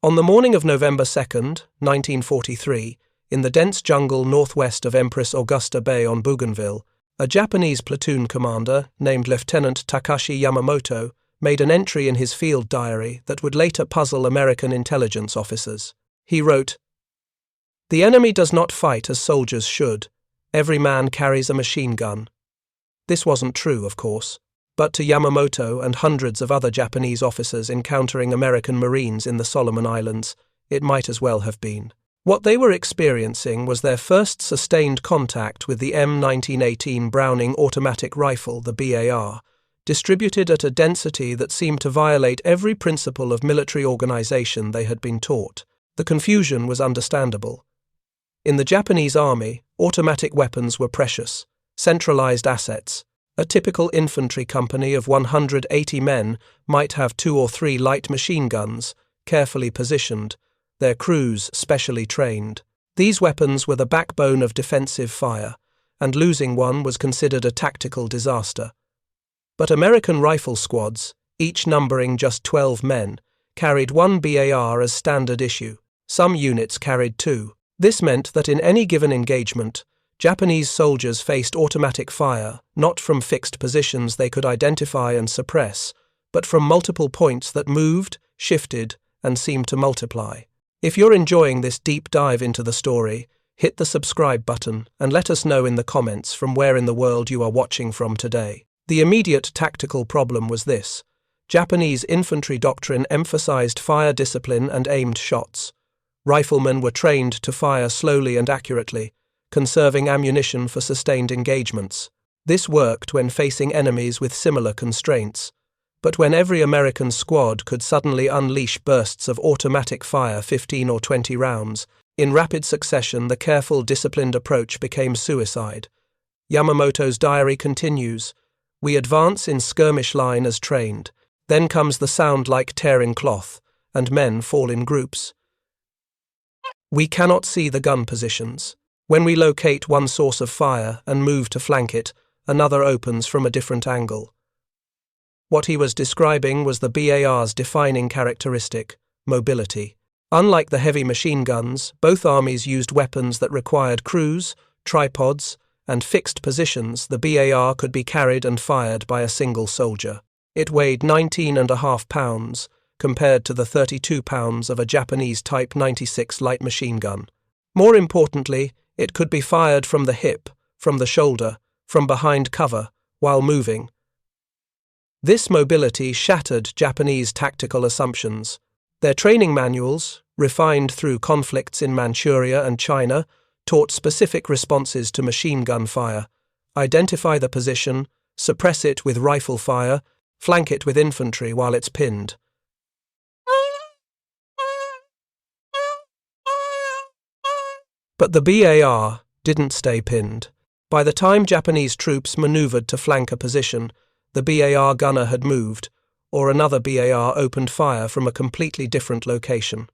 On the morning of November 2nd, 1943, in the dense jungle northwest of Empress Augusta Bay on Bougainville, a Japanese platoon commander named Lieutenant Takashi Yamamoto made an entry in his field diary that would later puzzle American intelligence officers. He wrote, "The enemy does not fight as soldiers should. Every man carries a machine gun." This wasn't true, of course, but to Yamamoto and hundreds of other Japanese officers encountering American Marines in the Solomon Islands, it might as well have been. What they were experiencing was their first sustained contact with the M1918 Browning automatic rifle, the BAR, distributed at a density that seemed to violate every principle of military organization they had been taught. The confusion was understandable. In the Japanese Army, automatic weapons were precious, centralized assets. A typical infantry company of 180 men might have 2 or 3 light machine guns, carefully positioned, their crews specially trained. These weapons were the backbone of defensive fire, and losing one was considered a tactical disaster. But American rifle squads, each numbering just 12 men, carried 1 BAR as standard issue. Some units carried 2. This meant that in any given engagement, Japanese soldiers faced automatic fire, not from fixed positions they could identify and suppress, but from multiple points that moved, shifted, and seemed to multiply. If you're enjoying this deep dive into the story, hit the subscribe button and let us know in the comments from where in the world you are watching from today. The immediate tactical problem was this: Japanese infantry doctrine emphasized fire discipline and aimed shots. Riflemen were trained to fire slowly and accurately, conserving ammunition for sustained engagements. This worked when facing enemies with similar constraints, but when every American squad could suddenly unleash bursts of automatic fire 15 or 20 rounds, in rapid succession the careful, disciplined approach became suicide. Yamamoto's diary continues, "We advance in skirmish line as trained. Then comes the sound like tearing cloth, and men fall in groups. We cannot see the gun positions. When we locate one source of fire and move to flank it, another opens from a different angle." What he was describing was the BAR's defining characteristic, mobility. Unlike the heavy machine guns, both armies used weapons that required crews, tripods, and fixed positions. The BAR could be carried and fired by a single soldier. It weighed 19.5 pounds, compared to the 32 pounds of a Japanese Type 96 light machine gun. More importantly, it could be fired from the hip, from the shoulder, from behind cover, while moving. This mobility shattered Japanese tactical assumptions. Their training manuals, refined through conflicts in Manchuria and China, taught specific responses to machine gun fire: identify the position, suppress it with rifle fire, flank it with infantry while it's pinned. But the BAR didn't stay pinned. By the time Japanese troops maneuvered to flank a position, the BAR gunner had moved, or another BAR opened fire from a completely different location.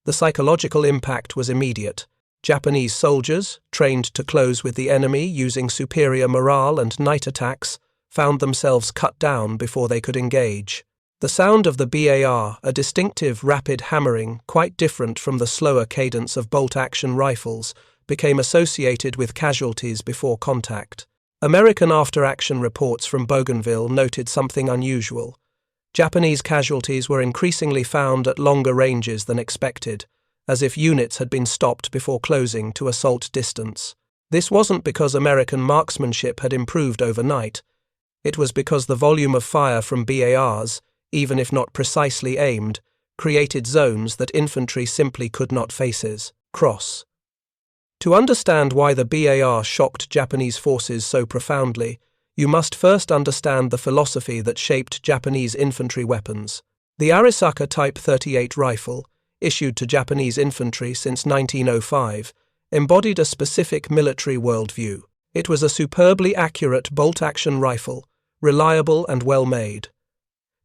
The psychological impact was immediate. Japanese soldiers, trained to close with the enemy using superior morale and night attacks, found themselves cut down before they could engage. The sound of the BAR, a distinctive rapid hammering quite different from the slower cadence of bolt-action rifles, became associated with casualties before contact. American after-action reports from Bougainville noted something unusual. Japanese casualties were increasingly found at longer ranges than expected, as if units had been stopped before closing to assault distance. This wasn't because American marksmanship had improved overnight. It was because the volume of fire from BARs, even if not precisely aimed, created zones that infantry simply could not cross. To understand why the BAR shocked Japanese forces so profoundly, you must first understand the philosophy that shaped Japanese infantry weapons. The Arisaka Type 38 rifle, issued to Japanese infantry since 1905, embodied a specific military worldview. It was a superbly accurate bolt-action rifle, reliable and well-made.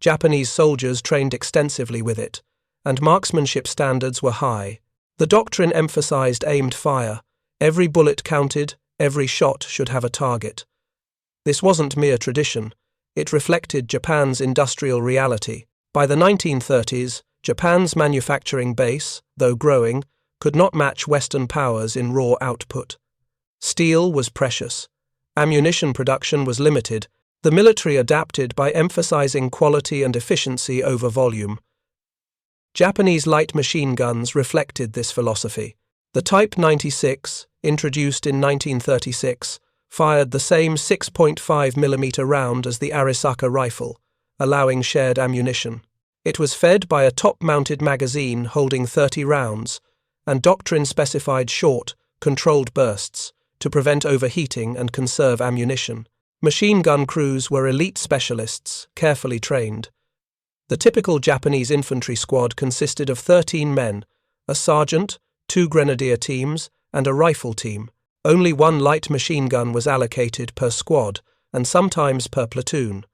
Japanese soldiers trained extensively with it, and marksmanship standards were high. The doctrine emphasized aimed fire. Every bullet counted, every shot should have a target. This wasn't mere tradition. It reflected Japan's industrial reality. By the 1930s, Japan's manufacturing base, though growing, could not match Western powers in raw output. Steel was precious. Ammunition production was limited. The military adapted by emphasizing quality and efficiency over volume. Japanese light machine guns reflected this philosophy. The Type 96, introduced in 1936, fired the same 6.5mm round as the Arisaka rifle, allowing shared ammunition. It was fed by a top-mounted magazine holding 30 rounds, and doctrine specified short, controlled bursts to prevent overheating and conserve ammunition. Machine gun crews were elite specialists, carefully trained. The typical Japanese infantry squad consisted of 13 men, a sergeant, 2 grenadier teams, and a rifle team. Only 1 light machine gun was allocated per squad, and sometimes per platoon.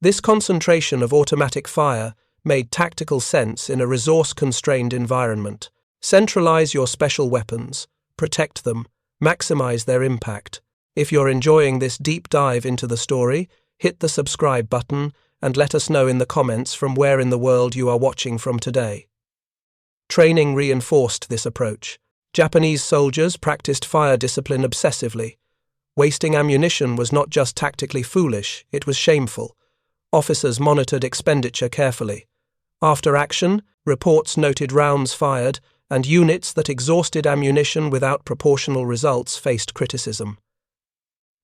This concentration of automatic fire made tactical sense in a resource-constrained environment. Centralize your special weapons, protect them, maximize their impact. If you're enjoying this deep dive into the story, hit the subscribe button and let us know in the comments from where in the world you are watching from today. Training reinforced this approach. Japanese soldiers practiced fire discipline obsessively. Wasting ammunition was not just tactically foolish, it was shameful. Officers monitored expenditure carefully. After action, reports noted rounds fired, and units that exhausted ammunition without proportional results faced criticism.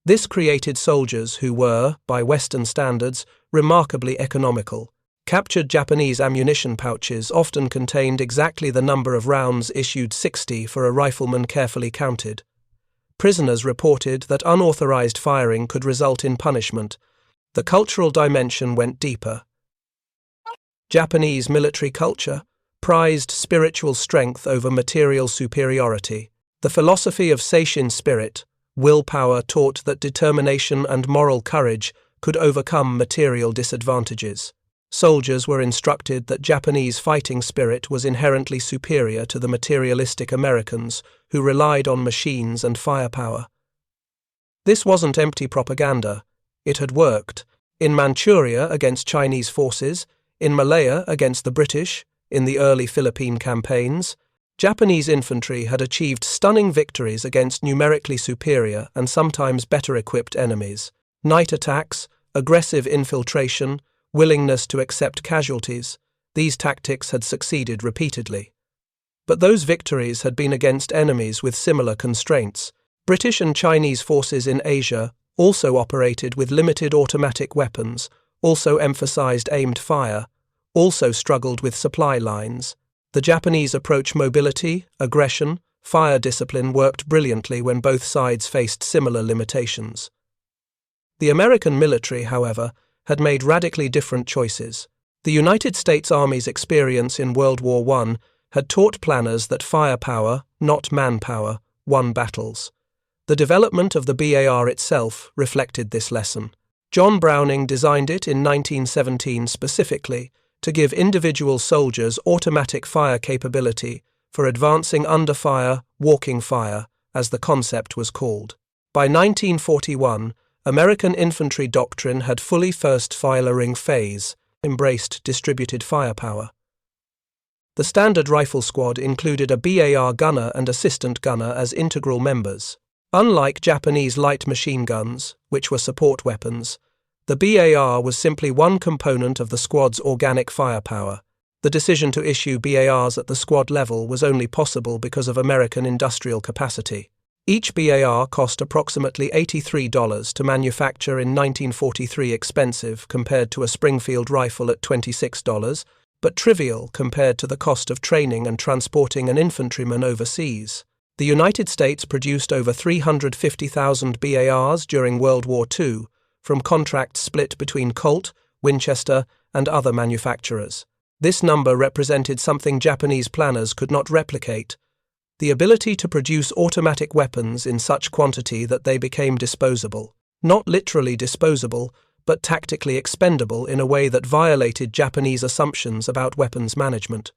This created soldiers who were, by Western standards, remarkably economical. Captured Japanese ammunition pouches often contained exactly the number of rounds issued 60 for a rifleman carefully counted. Prisoners reported that unauthorized firing could result in punishment. The cultural dimension went deeper. Japanese military culture prized spiritual strength over material superiority. The philosophy of seishin spirit, willpower, taught that determination and moral courage could overcome material disadvantages. Soldiers were instructed that Japanese fighting spirit was inherently superior to the materialistic Americans who relied on machines and firepower. This wasn't empty propaganda. It had worked. In Manchuria against Chinese forces, in Malaya against the British, in the early Philippine campaigns, Japanese infantry had achieved stunning victories against numerically superior and sometimes better equipped enemies. Night attacks, aggressive infiltration, willingness to accept casualties, these tactics had succeeded repeatedly. But those victories had been against enemies with similar constraints. British and Chinese forces in Asia also operated with limited automatic weapons, also emphasized aimed fire, also struggled with supply lines. The Japanese approach mobility, aggression, fire discipline worked brilliantly when both sides faced similar limitations. The American military, however, had made radically different choices. The United States Army's experience in World War I had taught planners that firepower, not manpower, won battles. The development of the BAR itself reflected this lesson. John Browning designed it in 1917 specifically to give individual soldiers automatic fire capability for advancing under fire, walking fire, as the concept was called. By 1941, American infantry doctrine had fully first firing phase, embraced distributed firepower. The standard rifle squad included a BAR gunner and assistant gunner as integral members. Unlike Japanese light machine guns, which were support weapons, the BAR was simply one component of the squad's organic firepower. The decision to issue BARs at the squad level was only possible because of American industrial capacity. Each BAR cost approximately $83 to manufacture in 1943, expensive compared to a Springfield rifle at $26, but trivial compared to the cost of training and transporting an infantryman overseas. The United States produced over 350,000 BARs during World War II, from contracts split between Colt, Winchester, and other manufacturers. This number represented something Japanese planners could not replicate: the ability to produce automatic weapons in such quantity that they became disposable. Not literally disposable, but tactically expendable in a way that violated Japanese assumptions about weapons management.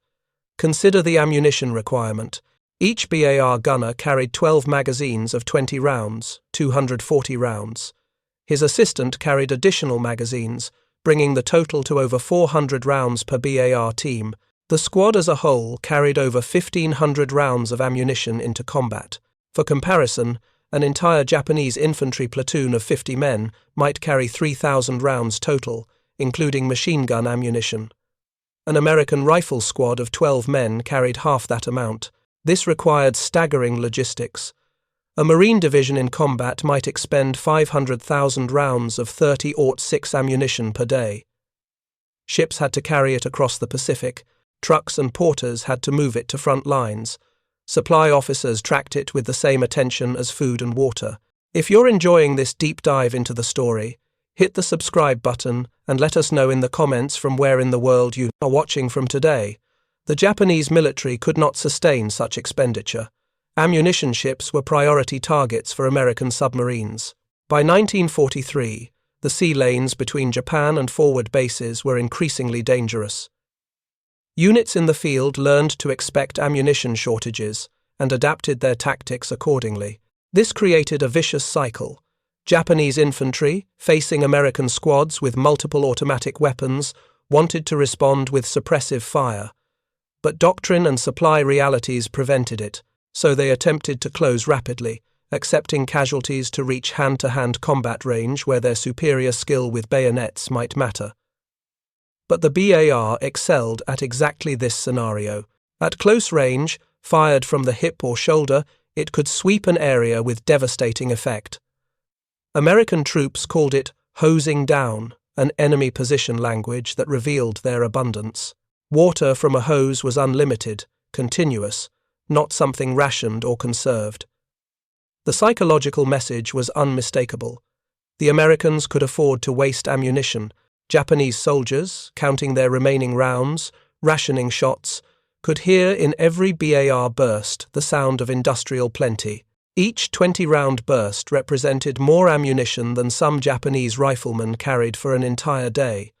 Consider the ammunition requirement. Each BAR gunner carried 12 magazines of 20 rounds, 240 rounds. His assistant carried additional magazines, bringing the total to over 400 rounds per BAR team, The squad as a whole carried over 1,500 rounds of ammunition into combat. For comparison, an entire Japanese infantry platoon of 50 men might carry 3,000 rounds total, including machine gun ammunition. An American rifle squad of 12 men carried half that amount. This required staggering logistics. A Marine division in combat might expend 500,000 rounds of .30-06 ammunition per day. Ships had to carry it across the Pacific. Trucks and porters had to move it to front lines. Supply officers tracked it with the same attention as food and water. If you're enjoying this deep dive into the story, hit the subscribe button and let us know in the comments from where in the world you are watching from today. The Japanese military could not sustain such expenditure. Ammunition ships were priority targets for American submarines. By 1943, the sea lanes between Japan and forward bases were increasingly dangerous. Units in the field learned to expect ammunition shortages and adapted their tactics accordingly. This created a vicious cycle. Japanese infantry, facing American squads with multiple automatic weapons, wanted to respond with suppressive fire. But doctrine and supply realities prevented it, so they attempted to close rapidly, accepting casualties to reach hand-to-hand combat range where their superior skill with bayonets might matter. But the BAR excelled at exactly this scenario. At close range, fired from the hip or shoulder, it could sweep an area with devastating effect. American troops called it hosing down, an enemy position language that revealed their abundance. Water from a hose was unlimited, continuous, not something rationed or conserved. The psychological message was unmistakable. The Americans could afford to waste ammunition. Japanese soldiers, counting their remaining rounds, rationing shots, could hear in every BAR burst the sound of industrial plenty. Each 20-round burst represented more ammunition than some Japanese riflemen carried for an entire day.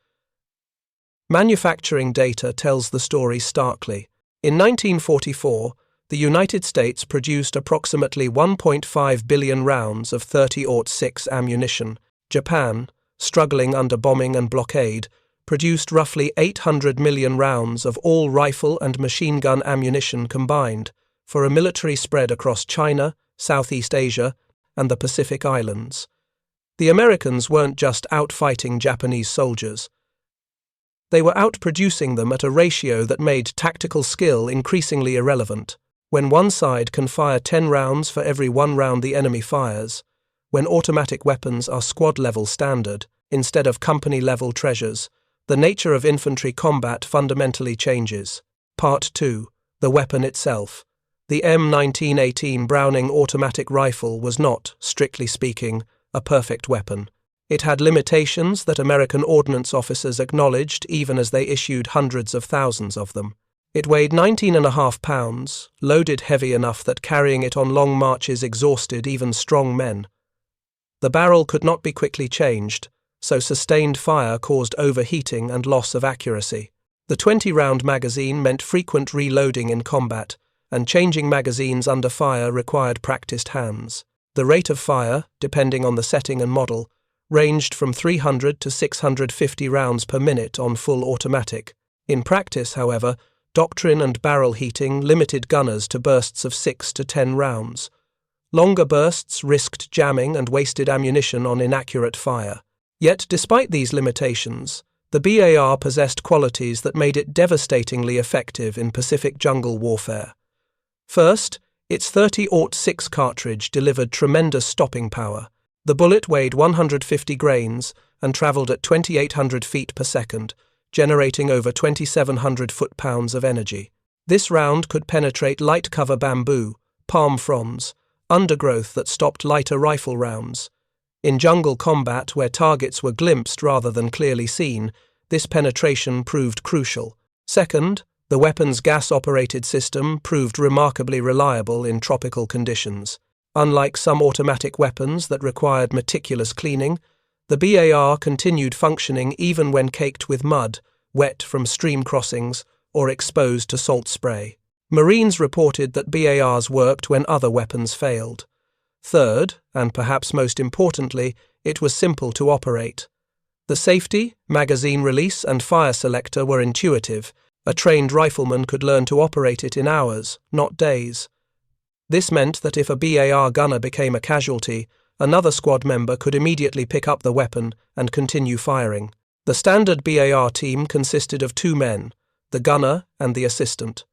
Manufacturing data tells the story starkly. In 1944, the United States produced approximately 1.5 billion rounds of .30-06 ammunition. Japan, struggling under bombing and blockade, produced roughly 800 million rounds of all rifle and machine gun ammunition combined, for a military spread across China, Southeast Asia, and the Pacific Islands. The Americans weren't just outfighting Japanese soldiers. They were outproducing them at a ratio that made tactical skill increasingly irrelevant. When one side can fire 10 rounds for every 1 round the enemy fires, when automatic weapons are squad-level standard, instead of company-level treasures, the nature of infantry combat fundamentally changes. Part 2. The weapon itself. The M1918 Browning automatic rifle was not, strictly speaking, a perfect weapon. It had limitations that American ordnance officers acknowledged even as they issued hundreds of thousands of them. It weighed 19.5 pounds, loaded heavy enough that carrying it on long marches exhausted even strong men. The barrel could not be quickly changed, so sustained fire caused overheating and loss of accuracy. The 20-round magazine meant frequent reloading in combat, and changing magazines under fire required practiced hands. The rate of fire, depending on the setting and model, ranged from 300 to 650 rounds per minute on full automatic. In practice, however, doctrine and barrel heating limited gunners to bursts of 6 to 10 rounds. Longer bursts risked jamming and wasted ammunition on inaccurate fire. Yet, despite these limitations, the BAR possessed qualities that made it devastatingly effective in Pacific jungle warfare. First, its .30-06 cartridge delivered tremendous stopping power. The bullet weighed 150 grains and travelled at 2,800 feet per second, generating over 2,700 foot-pounds of energy. This round could penetrate light-cover bamboo, palm fronds, undergrowth that stopped lighter rifle rounds. In jungle combat, where targets were glimpsed rather than clearly seen, this penetration proved crucial. Second, the weapon's gas-operated system proved remarkably reliable in tropical conditions. Unlike some automatic weapons that required meticulous cleaning, the BAR continued functioning even when caked with mud, wet from stream crossings, or exposed to salt spray. Marines reported that BARs worked when other weapons failed. Third, and perhaps most importantly, it was simple to operate. The safety, magazine release, and fire selector were intuitive, A trained rifleman could learn to operate it in hours, not days. This meant that if a BAR gunner became a casualty, another squad member could immediately pick up the weapon and continue firing. The standard BAR team consisted of 2 men, the gunner and the assistant.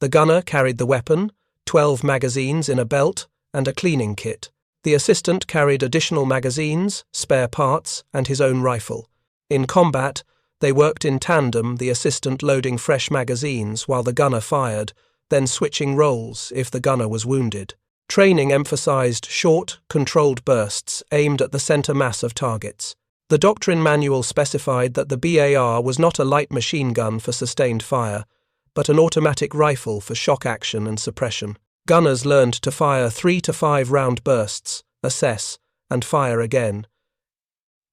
The gunner carried the weapon, 12 magazines in a belt, and a cleaning kit. The assistant carried additional magazines, spare parts, and his own rifle. In combat, they worked in tandem, the assistant loading fresh magazines while the gunner fired, then switching roles if the gunner was wounded. Training emphasized short, controlled bursts aimed at the center mass of targets. The doctrine manual specified that the BAR was not a light machine gun for sustained fire, but an automatic rifle for shock action and suppression. Gunners learned to fire 3 to 5 round bursts, assess, and fire again.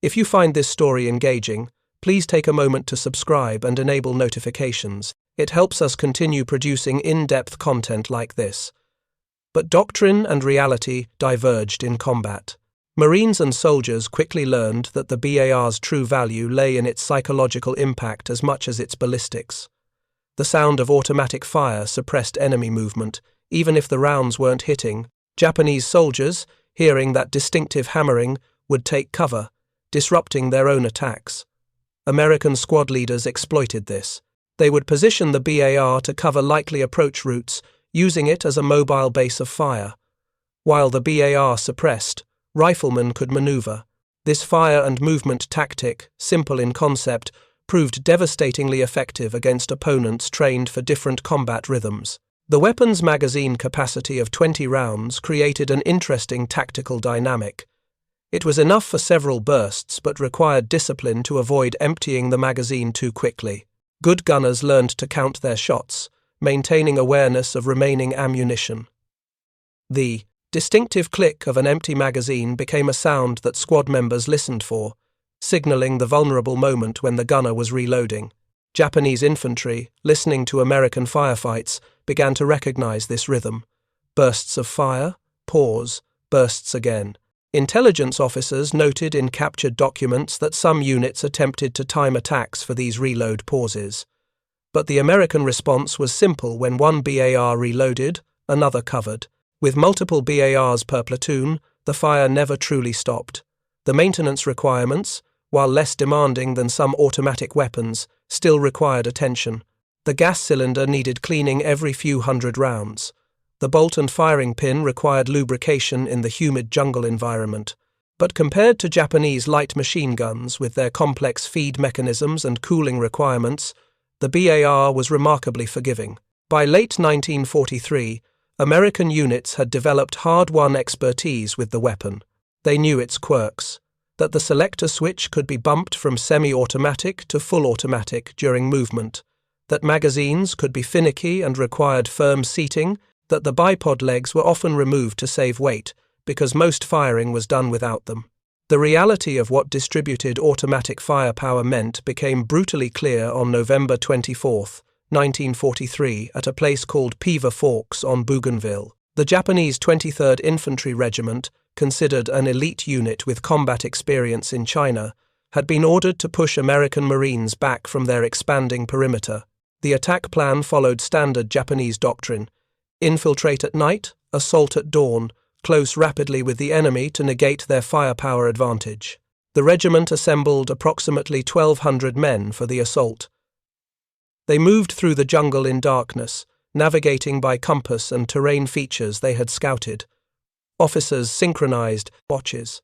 If you find this story engaging, please take a moment to subscribe and enable notifications. It helps us continue producing in-depth content like this. But doctrine and reality diverged in combat. Marines and soldiers quickly learned that the BAR's true value lay in its psychological impact as much as its ballistics. The sound of automatic fire suppressed enemy movement, even if the rounds weren't hitting. Japanese soldiers, hearing that distinctive hammering, would take cover, disrupting their own attacks. American squad leaders exploited this. They would position the BAR to cover likely approach routes, using it as a mobile base of fire. While the BAR suppressed, riflemen could maneuver. This fire and movement tactic, simple in concept, proved devastatingly effective against opponents trained for different combat rhythms. The weapon's magazine capacity of 20 rounds created an interesting tactical dynamic. It was enough for several bursts but required discipline to avoid emptying the magazine too quickly. Good gunners learned to count their shots, maintaining awareness of remaining ammunition. The distinctive click of an empty magazine became a sound that squad members listened for, signaling the vulnerable moment when the gunner was reloading. Japanese infantry, listening to American firefights, began to recognize this rhythm. Bursts of fire, pause, bursts again. Intelligence officers noted in captured documents that some units attempted to time attacks for these reload pauses. But the American response was simple: when one BAR reloaded, another covered. With multiple BARs per platoon, the fire never truly stopped. The maintenance requirements, while less demanding than some automatic weapons, still required attention. The gas cylinder needed cleaning every few hundred rounds. The bolt and firing pin required lubrication in the humid jungle environment. But compared to Japanese light machine guns with their complex feed mechanisms and cooling requirements, the BAR was remarkably forgiving. By late 1943, American units had developed hard-won expertise with the weapon. They knew its quirks, that the selector switch could be bumped from semi-automatic to full automatic during movement, that magazines could be finicky and required firm seating, that the bipod legs were often removed to save weight because most firing was done without them. The reality of what distributed automatic firepower meant became brutally clear on November 24, 1943, at a place called Peaver Forks on Bougainville. The Japanese 23rd Infantry Regiment, considered an elite unit with combat experience in China, had been ordered to push American Marines back from their expanding perimeter. The attack plan followed standard Japanese doctrine: infiltrate at night, assault at dawn, close rapidly with the enemy to negate their firepower advantage. The regiment assembled approximately 1,200 men for the assault. They moved through the jungle in darkness, navigating by compass and terrain features they had scouted. Officers synchronized watches.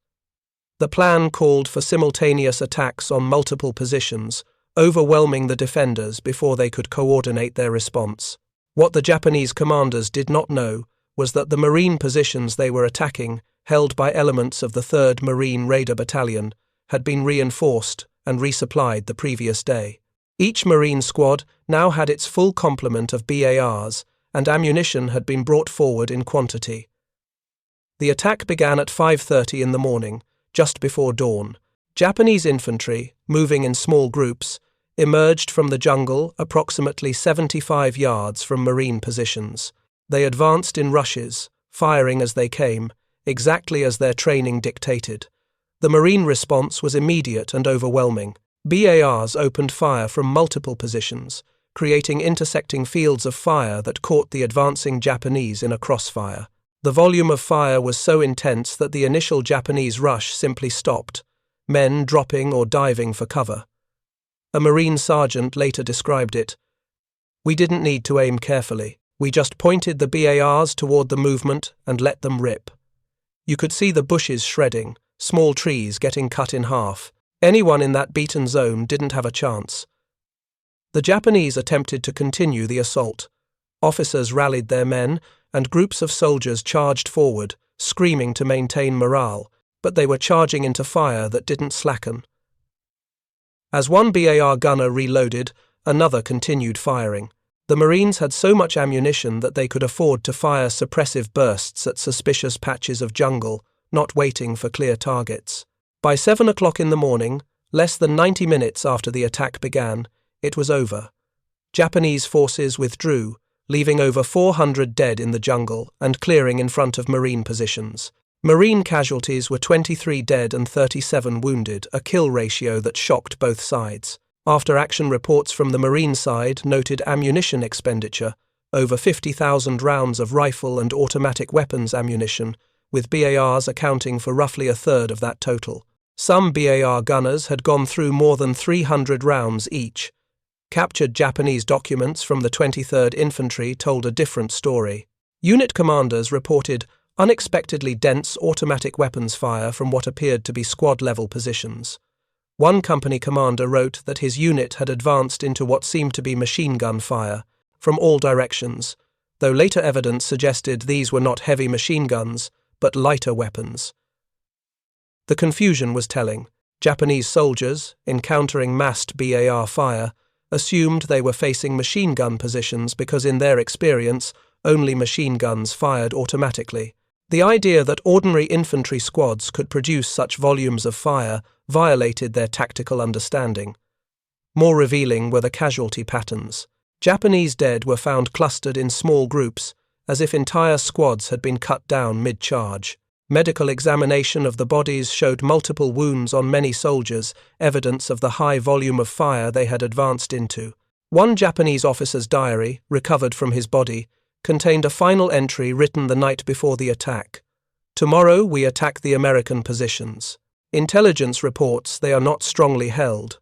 The plan called for simultaneous attacks on multiple positions, overwhelming the defenders before they could coordinate their response. What the Japanese commanders did not know was that the Marine positions they were attacking, held by elements of the 3rd Marine Raider Battalion, had been reinforced and resupplied the previous day. Each Marine squad now had its full complement of BARs, and ammunition had been brought forward in quantity. The attack began at 5:30 in the morning, just before dawn. Japanese infantry, moving in small groups, emerged from the jungle approximately 75 yards from Marine positions. They advanced in rushes, firing as they came, exactly as their training dictated. The Marine response was immediate and overwhelming. BARs opened fire from multiple positions, creating intersecting fields of fire that caught the advancing Japanese in a crossfire. The volume of fire was so intense that the initial Japanese rush simply stopped, men dropping or diving for cover. A Marine sergeant later described it. "We didn't need to aim carefully. We just pointed the BARs toward the movement and let them rip. You could see the bushes shredding, small trees getting cut in half. Anyone in that beaten zone didn't have a chance." The Japanese attempted to continue the assault. Officers rallied their men, and groups of soldiers charged forward, screaming to maintain morale, but they were charging into fire that didn't slacken. As one BAR gunner reloaded, another continued firing. The Marines had so much ammunition that they could afford to fire suppressive bursts at suspicious patches of jungle, not waiting for clear targets. By 7 o'clock in the morning, less than 90 minutes after the attack began, it was over. Japanese forces withdrew, leaving over 400 dead in the jungle and clearing in front of Marine positions. Marine casualties were 23 dead and 37 wounded, a kill ratio that shocked both sides. After-action reports from the Marine side noted ammunition expenditure, over 50,000 rounds of rifle and automatic weapons ammunition, with BARs accounting for roughly a third of that total. Some BAR gunners had gone through more than 300 rounds each. Captured Japanese documents from the 23rd Infantry told a different story. Unit commanders reported unexpectedly dense automatic weapons fire from what appeared to be squad-level positions. One company commander wrote that his unit had advanced into what seemed to be machine gun fire from all directions, though later evidence suggested these were not heavy machine guns, but lighter weapons. The confusion was telling. Japanese soldiers, encountering massed BAR fire, assumed they were facing machine gun positions because in their experience, only machine guns fired automatically. The idea that ordinary infantry squads could produce such volumes of fire violated their tactical understanding. More revealing were the casualty patterns. Japanese dead were found clustered in small groups, as if entire squads had been cut down mid-charge. Medical examination of the bodies showed multiple wounds on many soldiers, evidence of the high volume of fire they had advanced into. One Japanese officer's diary, recovered from his body, contained a final entry written the night before the attack. "Tomorrow we attack the American positions. Intelligence reports they are not strongly held.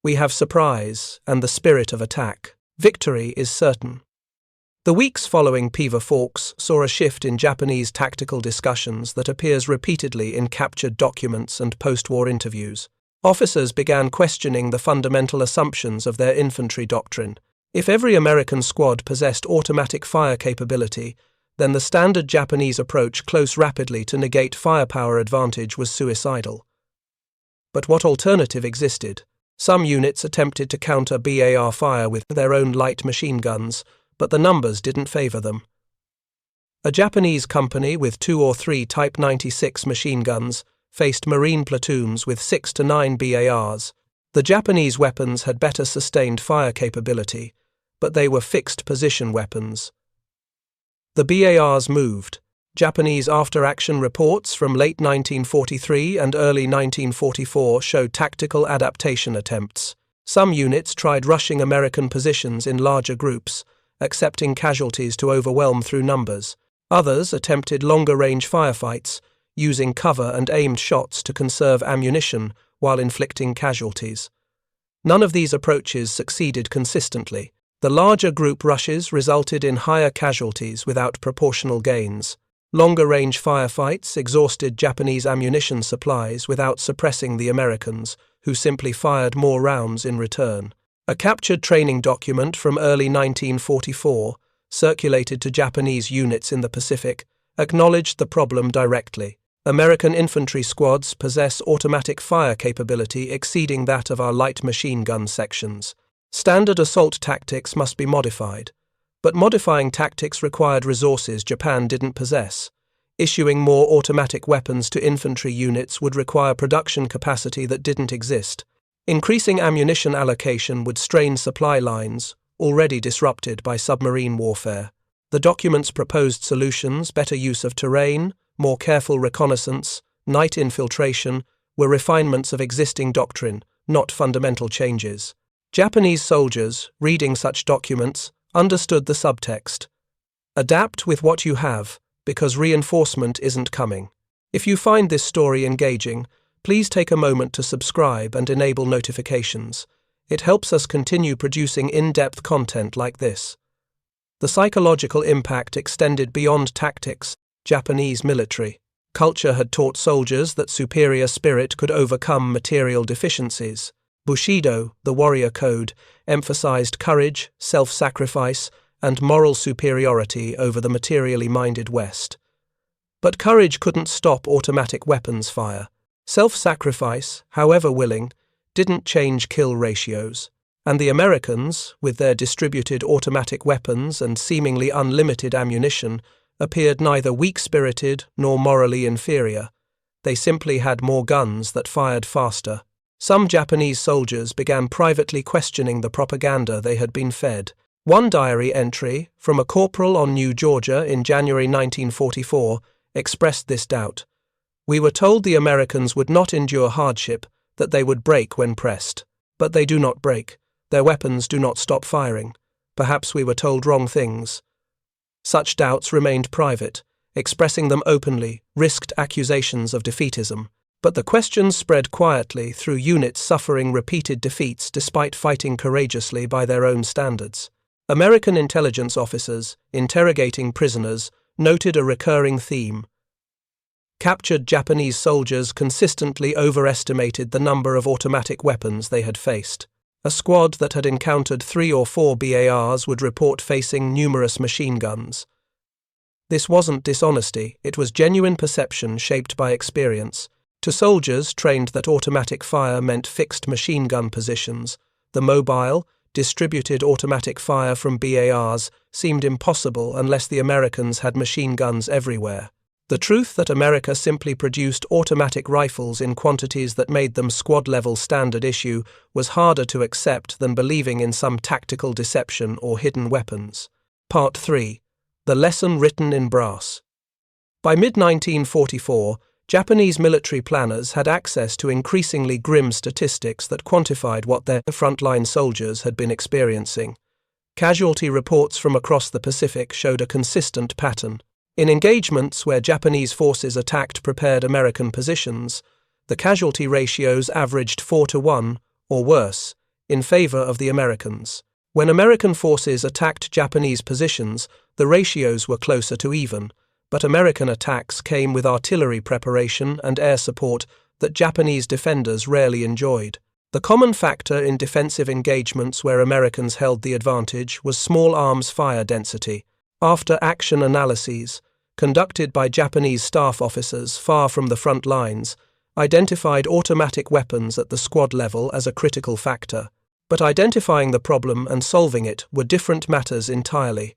We have surprise and the spirit of attack. Victory is certain." The weeks following Piva Forks saw a shift in Japanese tactical discussions that appears repeatedly in captured documents and post-war interviews. Officers began questioning the fundamental assumptions of their infantry doctrine. If every American squad possessed automatic fire capability, then the standard Japanese approach close rapidly to negate firepower advantage was suicidal. But what alternative existed? Some units attempted to counter BAR fire with their own light machine guns, but the numbers didn't favor them. A Japanese company with 2 or 3 Type 96 machine guns faced Marine platoons with 6 to 9 BARs. The Japanese weapons had better sustained fire capability, but they were fixed-position weapons. The BARs moved. Japanese after-action reports from late 1943 and early 1944 showed tactical adaptation attempts. Some units tried rushing American positions in larger groups, accepting casualties to overwhelm through numbers. Others attempted longer-range firefights, using cover and aimed shots to conserve ammunition while inflicting casualties. None of these approaches succeeded consistently. The larger group rushes resulted in higher casualties without proportional gains. Longer-range firefights exhausted Japanese ammunition supplies without suppressing the Americans, who simply fired more rounds in return. A captured training document from early 1944, circulated to Japanese units in the Pacific, acknowledged the problem directly. American infantry squads possess automatic fire capability exceeding that of our light machine gun sections. Standard assault tactics must be modified, but modifying tactics required resources Japan didn't possess. Issuing more automatic weapons to infantry units would require production capacity that didn't exist. Increasing ammunition allocation would strain supply lines, already disrupted by submarine warfare. The document's proposed solutions, better use of terrain, more careful reconnaissance, night infiltration, were refinements of existing doctrine, not fundamental changes. Japanese soldiers, reading such documents, understood the subtext. Adapt with what you have, because reinforcement isn't coming. If you find this story engaging, please take a moment to subscribe and enable notifications. It helps us continue producing in-depth content like this. The psychological impact extended beyond tactics. Japanese military culture had taught soldiers that superior spirit could overcome material deficiencies. Bushido, the warrior code, emphasized courage, self-sacrifice, and moral superiority over the materially minded West. But courage couldn't stop automatic weapons fire. Self-sacrifice, however willing, didn't change kill ratios. And the Americans, with their distributed automatic weapons and seemingly unlimited ammunition, appeared neither weak-spirited nor morally inferior. They simply had more guns that fired faster. Some Japanese soldiers began privately questioning the propaganda they had been fed. One diary entry, from a corporal on New Georgia in January 1944, expressed this doubt. "We were told the Americans would not endure hardship, that they would break when pressed. But they do not break. Their weapons do not stop firing. Perhaps we were told wrong things." Such doubts remained private. Expressing them openly risked accusations of defeatism. But the questions spread quietly through units suffering repeated defeats despite fighting courageously by their own standards. American intelligence officers, interrogating prisoners, noted a recurring theme. Captured Japanese soldiers consistently overestimated the number of automatic weapons they had faced. A squad that had encountered 3 or 4 BARs would report facing numerous machine guns. This wasn't dishonesty, it was genuine perception shaped by experience. To soldiers trained that automatic fire meant fixed machine gun positions, the mobile, distributed automatic fire from BARs seemed impossible unless the Americans had machine guns everywhere. The truth that America simply produced automatic rifles in quantities that made them squad-level standard issue was harder to accept than believing in some tactical deception or hidden weapons. Part 3. The lesson written in brass. By mid-1944, Japanese military planners had access to increasingly grim statistics that quantified what their frontline soldiers had been experiencing. Casualty reports from across the Pacific showed a consistent pattern. In engagements where Japanese forces attacked prepared American positions, the casualty ratios averaged 4-1, or worse, in favor of the Americans. When American forces attacked Japanese positions, the ratios were closer to even, but American attacks came with artillery preparation and air support that Japanese defenders rarely enjoyed. The common factor in defensive engagements where Americans held the advantage was small arms fire density. After-action analyses, conducted by Japanese staff officers far from the front lines, identified automatic weapons at the squad level as a critical factor. But identifying the problem and solving it were different matters entirely.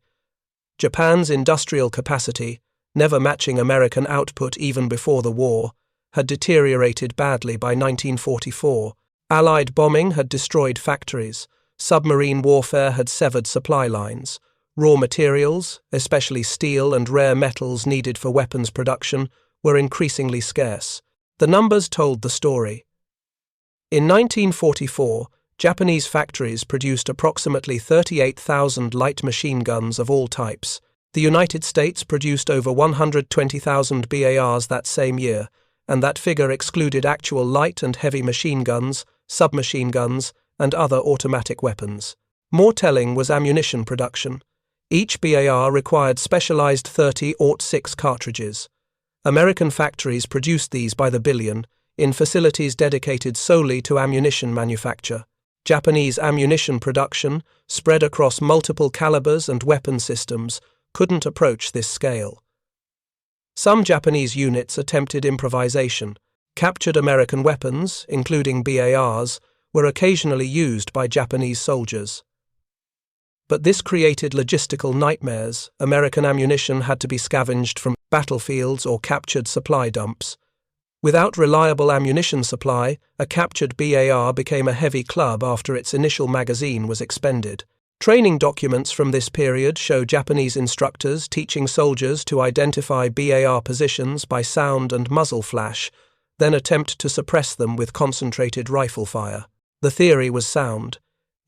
Japan's industrial capacity, never matching American output even before the war, had deteriorated badly by 1944. Allied bombing had destroyed factories, submarine warfare had severed supply lines, raw materials, especially steel and rare metals needed for weapons production, were increasingly scarce. The numbers told the story. In 1944, Japanese factories produced approximately 38,000 light machine guns of all types. The United States produced over 120,000 BARs that same year, and that figure excluded actual light and heavy machine guns, submachine guns, and other automatic weapons. More telling was ammunition production. Each BAR required specialized 30-06 cartridges. American factories produced these by the billion, in facilities dedicated solely to ammunition manufacture. Japanese ammunition production, spread across multiple calibers and weapon systems, couldn't approach this scale. Some Japanese units attempted improvisation. Captured American weapons, including BARs, were occasionally used by Japanese soldiers. But this created logistical nightmares. American ammunition had to be scavenged from battlefields or captured supply dumps. Without reliable ammunition supply, a captured BAR became a heavy club after its initial magazine was expended. Training documents from this period show Japanese instructors teaching soldiers to identify BAR positions by sound and muzzle flash, then attempt to suppress them with concentrated rifle fire. The theory was sound.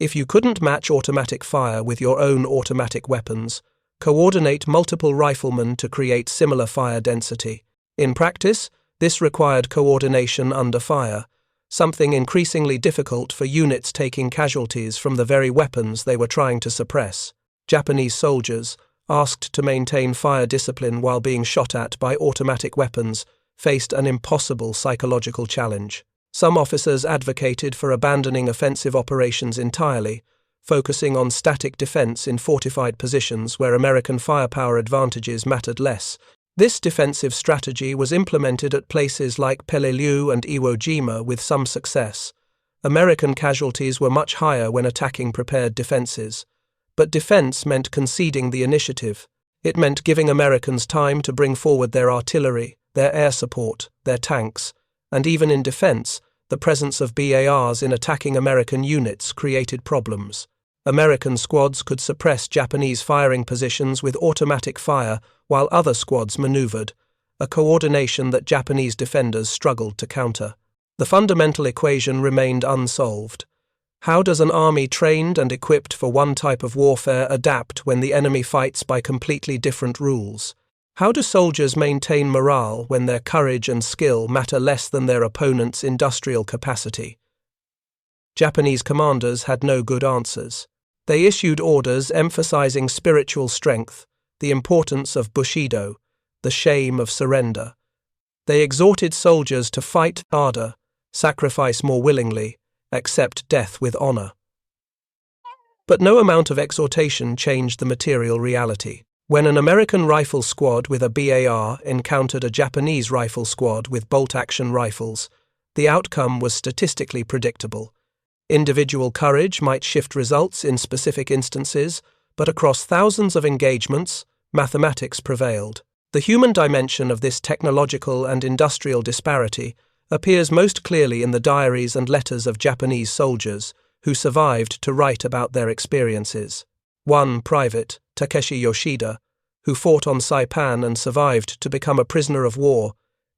If you couldn't match automatic fire with your own automatic weapons, coordinate multiple riflemen to create similar fire density. In practice, this required coordination under fire, something increasingly difficult for units taking casualties from the very weapons they were trying to suppress. Japanese soldiers, asked to maintain fire discipline while being shot at by automatic weapons, faced an impossible psychological challenge. Some officers advocated for abandoning offensive operations entirely, focusing on static defense in fortified positions where American firepower advantages mattered less. This defensive strategy was implemented at places like Peleliu and Iwo Jima with some success. American casualties were much higher when attacking prepared defenses. But defense meant conceding the initiative. It meant giving Americans time to bring forward their artillery, their air support, their tanks, and even in defense, the presence of BARs in attacking American units created problems. American squads could suppress Japanese firing positions with automatic fire while other squads maneuvered, a coordination that Japanese defenders struggled to counter. The fundamental equation remained unsolved. How does an army trained and equipped for one type of warfare adapt when the enemy fights by completely different rules? How do soldiers maintain morale when their courage and skill matter less than their opponent's industrial capacity? Japanese commanders had no good answers. They issued orders emphasizing spiritual strength, the importance of Bushido, the shame of surrender. They exhorted soldiers to fight harder, sacrifice more willingly, accept death with honor. But no amount of exhortation changed the material reality. When an American rifle squad with a BAR encountered a Japanese rifle squad with bolt-action rifles, the outcome was statistically predictable. Individual courage might shift results in specific instances, but across thousands of engagements, mathematics prevailed. The human dimension of this technological and industrial disparity appears most clearly in the diaries and letters of Japanese soldiers who survived to write about their experiences. One private, Takeshi Yoshida, who fought on Saipan and survived to become a prisoner of war,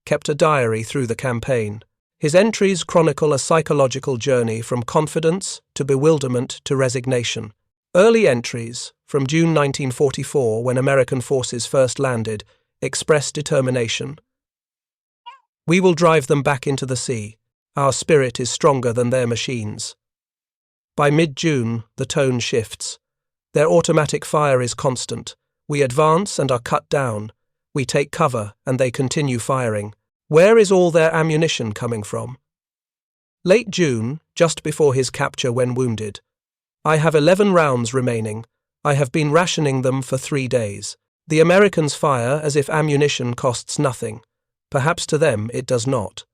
kept a diary through the campaign. His entries chronicle a psychological journey from confidence to bewilderment to resignation. Early entries, from June 1944 when American forces first landed, express determination. "We will drive them back into the sea. Our spirit is stronger than their machines." By mid-June, the tone shifts. Their automatic fire is constant. We advance and are cut down. We take cover and they continue firing. Where is all their ammunition coming from? Late June, just before his capture when wounded. "I have 11 rounds remaining. I have been rationing them for 3 days. The Americans fire as if ammunition costs nothing. Perhaps to them it does not."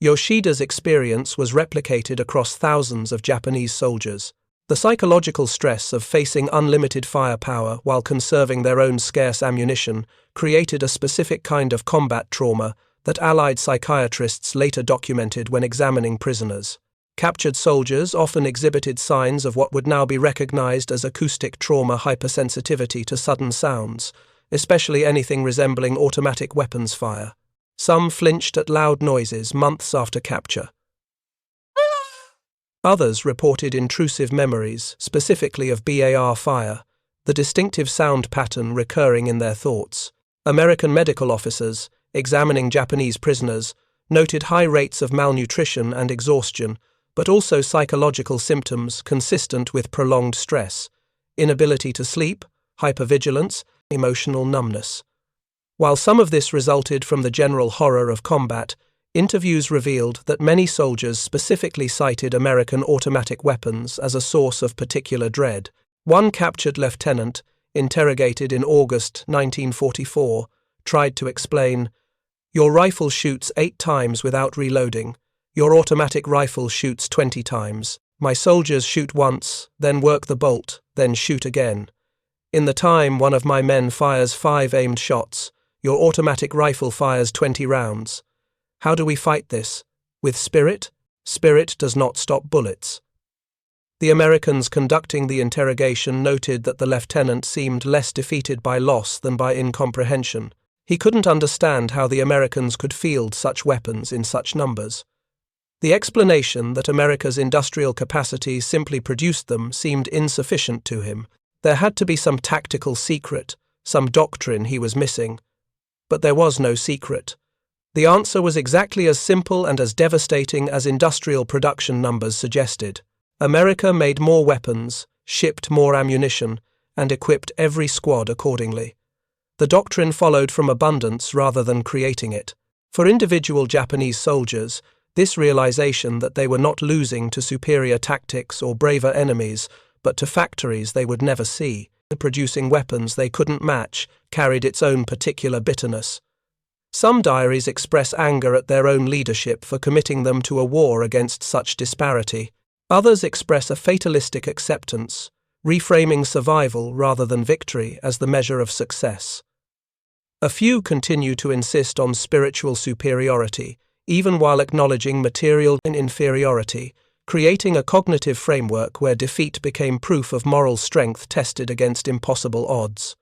Yoshida's experience was replicated across thousands of Japanese soldiers. The psychological stress of facing unlimited firepower while conserving their own scarce ammunition created a specific kind of combat trauma that Allied psychiatrists later documented when examining prisoners. Captured soldiers often exhibited signs of what would now be recognized as acoustic trauma hypersensitivity to sudden sounds, especially anything resembling automatic weapons fire. Some flinched at loud noises months after capture. Others reported intrusive memories, specifically of BAR fire, the distinctive sound pattern recurring in their thoughts. American medical officers, examining Japanese prisoners, noted high rates of malnutrition and exhaustion, but also psychological symptoms consistent with prolonged stress, inability to sleep, hypervigilance, emotional numbness. While some of this resulted from the general horror of combat, interviews revealed that many soldiers specifically cited American automatic weapons as a source of particular dread. One captured lieutenant, interrogated in August 1944, tried to explain, "Your rifle shoots 8 times without reloading. Your automatic rifle shoots 20 times. My soldiers shoot once, then work the bolt, then shoot again. In the time one of my men fires 5 aimed shots, your automatic rifle fires 20 rounds. How do we fight this? With spirit? Spirit does not stop bullets." The Americans conducting the interrogation noted that the lieutenant seemed less defeated by loss than by incomprehension. He couldn't understand how the Americans could field such weapons in such numbers. The explanation that America's industrial capacity simply produced them seemed insufficient to him. There had to be some tactical secret, some doctrine he was missing. But there was no secret. The answer was exactly as simple and as devastating as industrial production numbers suggested. America made more weapons, shipped more ammunition, and equipped every squad accordingly. The doctrine followed from abundance rather than creating it. For individual Japanese soldiers, this realization that they were not losing to superior tactics or braver enemies, but to factories they would never see, producing weapons they couldn't match, carried its own particular bitterness. Some diaries express anger at their own leadership for committing them to a war against such disparity. Others express a fatalistic acceptance, reframing survival rather than victory as the measure of success. A few continue to insist on spiritual superiority, even while acknowledging material inferiority, creating a cognitive framework where defeat became proof of moral strength tested against impossible odds.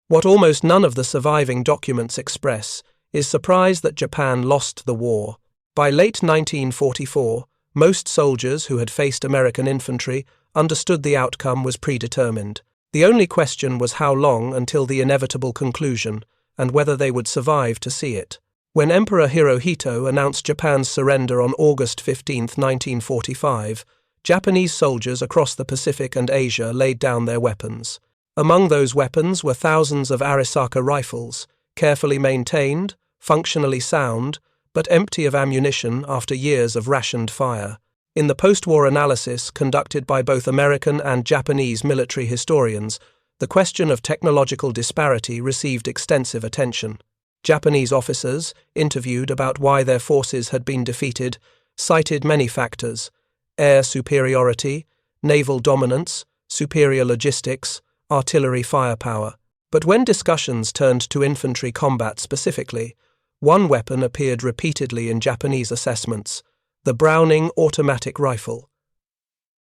What almost none of the surviving documents express is surprise that Japan lost the war. By late 1944, most soldiers who had faced American infantry understood the outcome was predetermined. The only question was how long until the inevitable conclusion, and whether they would survive to see it. When Emperor Hirohito announced Japan's surrender on August 15, 1945, Japanese soldiers across the Pacific and Asia laid down their weapons. Among those weapons were thousands of Arisaka rifles, carefully maintained, functionally sound, but empty of ammunition after years of rationed fire. In the post-war analysis conducted by both American and Japanese military historians, the question of technological disparity received extensive attention. Japanese officers, interviewed about why their forces had been defeated, cited many factors: air superiority, naval dominance, superior logistics, artillery firepower. But when discussions turned to infantry combat specifically, one weapon appeared repeatedly in Japanese assessments: the Browning automatic rifle.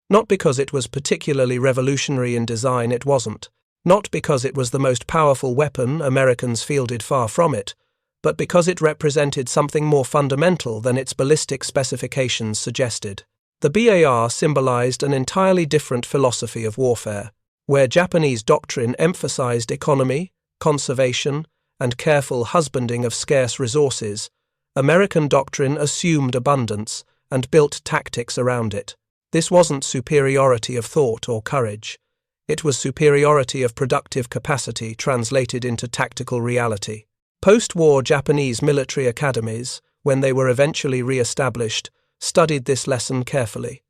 Not because it was particularly revolutionary in design, it wasn't. Not because it was the most powerful weapon Americans fielded, far from it, but because it represented something more fundamental than its ballistic specifications suggested. The BAR symbolized an entirely different philosophy of warfare, where Japanese doctrine emphasized economy, conservation, and careful husbanding of scarce resources. American doctrine assumed abundance and built tactics around it. This wasn't superiority of thought or courage. It was superiority of productive capacity translated into tactical reality. Post-war Japanese military academies, when they were eventually re-established, studied this lesson carefully.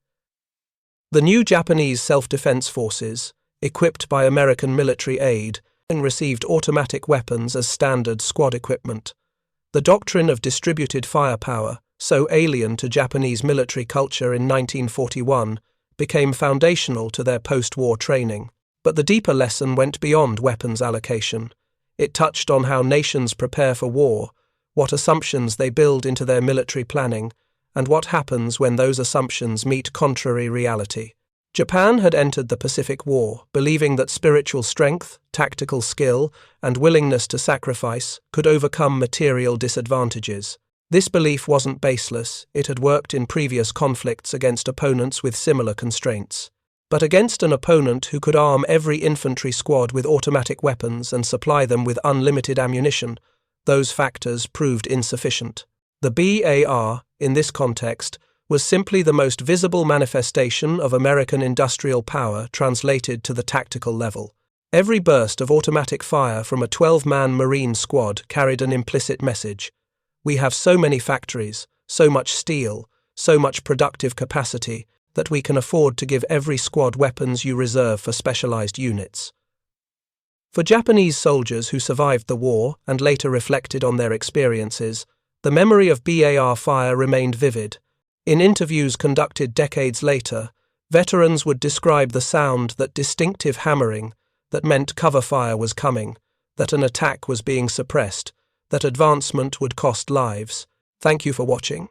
The new Japanese self-defense forces, equipped by American military aid, received automatic weapons as standard squad equipment. The doctrine of distributed firepower, so alien to Japanese military culture in 1941, became foundational to their post-war training. But the deeper lesson went beyond weapons allocation. It touched on how nations prepare for war, what assumptions they build into their military planning, and what happens when those assumptions meet contrary reality. Japan had entered the Pacific War, believing that spiritual strength, tactical skill, and willingness to sacrifice could overcome material disadvantages. This belief wasn't baseless. It had worked in previous conflicts against opponents with similar constraints. But against an opponent who could arm every infantry squad with automatic weapons and supply them with unlimited ammunition, those factors proved insufficient. The BAR, in this context, was simply the most visible manifestation of American industrial power translated to the tactical level. Every burst of automatic fire from a 12-man Marine squad carried an implicit message. We have so many factories, so much steel, so much productive capacity, that we can afford to give every squad weapons you reserve for specialized units. For Japanese soldiers who survived the war and later reflected on their experiences, the memory of BAR fire remained vivid. In interviews conducted decades later, veterans would describe the sound, that distinctive hammering, that meant cover fire was coming, that an attack was being suppressed, that advancement would cost lives. Thank you for watching.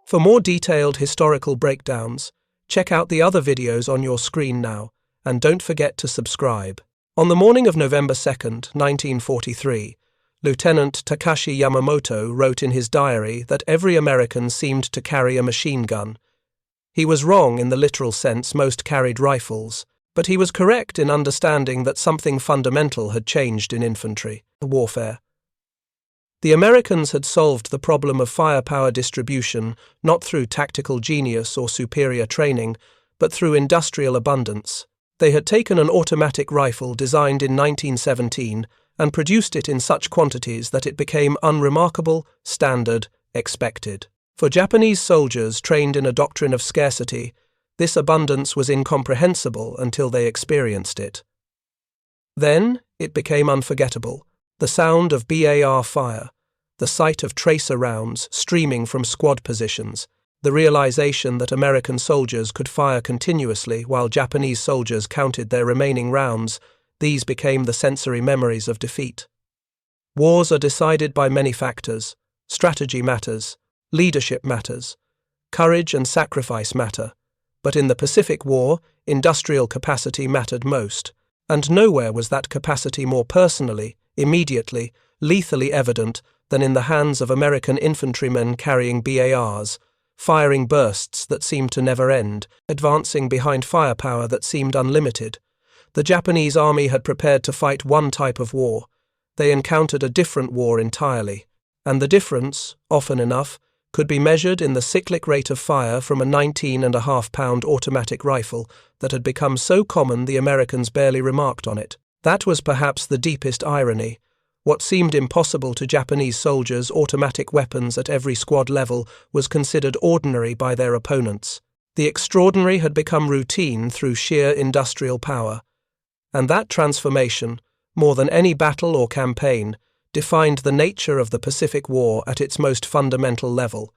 For more detailed historical breakdowns, check out the other videos on your screen now, and don't forget to subscribe. On the morning of November 2, 1943, Lieutenant Takashi Yamamoto wrote in his diary that every American seemed to carry a machine gun. He was wrong in the literal sense most carried rifles, but he was correct in understanding that something fundamental had changed in infantry warfare. The Americans had solved the problem of firepower distribution not through tactical genius or superior training, but through industrial abundance. They had taken an automatic rifle designed in 1917 and produced it in such quantities that it became unremarkable, standard, expected. For Japanese soldiers trained in a doctrine of scarcity, this abundance was incomprehensible until they experienced it. Then it became unforgettable. The sound of BAR fire, the sight of tracer rounds streaming from squad positions, the realization that American soldiers could fire continuously while Japanese soldiers counted their remaining rounds, these became the sensory memories of defeat. Wars are decided by many factors. Strategy matters, leadership matters, courage and sacrifice matter, but in the Pacific War, industrial capacity mattered most, and nowhere was that capacity more personally, immediately, lethally evident than in the hands of American infantrymen carrying BARs, firing bursts that seemed to never end, advancing behind firepower that seemed unlimited. The Japanese army had prepared to fight one type of war. They encountered a different war entirely, and the difference, often enough, could be measured in the cyclic rate of fire from a 19.5-pound automatic rifle that had become so common the Americans barely remarked on it. That was perhaps the deepest irony. What seemed impossible to Japanese soldiers, automatic weapons at every squad level, was considered ordinary by their opponents. The extraordinary had become routine through sheer industrial power. And that transformation, more than any battle or campaign, defined the nature of the Pacific War at its most fundamental level.